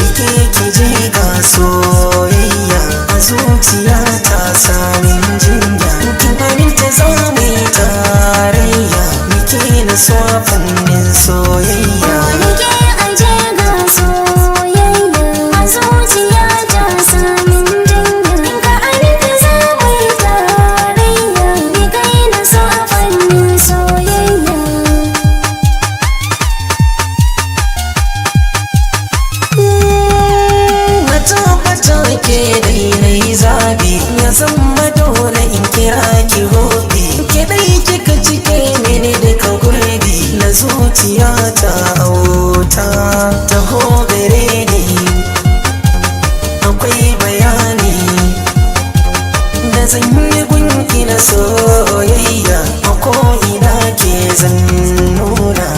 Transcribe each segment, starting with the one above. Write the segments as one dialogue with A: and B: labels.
A: rike ki je ga soyayya a zuciya ta samin jinya kin aminta za mu yi tarayya nike na so a fannin soyayya
B: rike aje ga soyayya a zuciya ta samin jinya in ka aminta za mu yi tarayya nike na so a fannin soyayya.
A: ke daidai zabi ya zama dole in kira ki hobi ke dai kika cike mini duka gurbi na zuciya ta auta ta gare ni akwai bayani da zan yi gunki na soyayya a ko'ina ke zan nuna.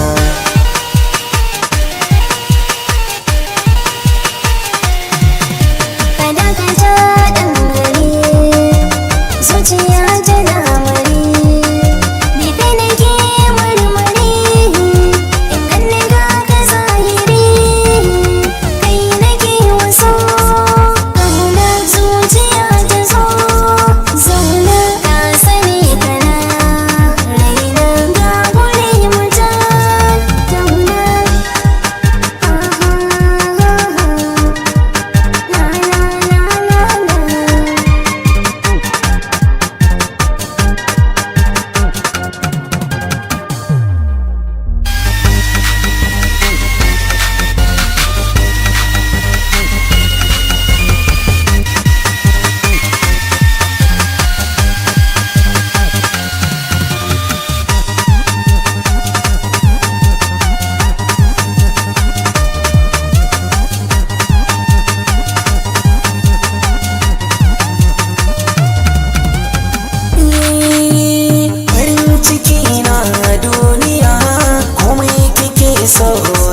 A: So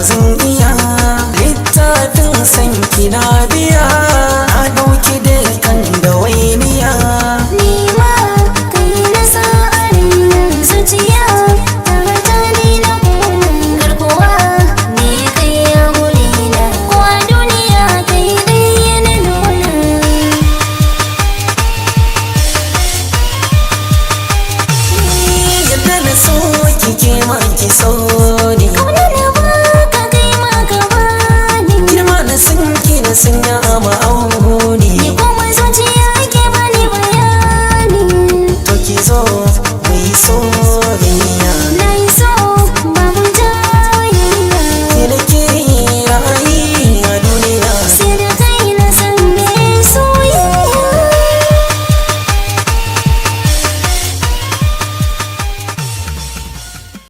A: zan iya littafin san kina biya a ɗauki dukkan dawainiya
B: ni ma kai na sa a rainin zuciya ta ta ni na kunan garkuwa ni kai ya guri na kuwa duniya kai ɗaya na nuna
A: yadda na so kike ma ki so ni
B: kauna na baka kai ma ka bani
A: girma na san ki na san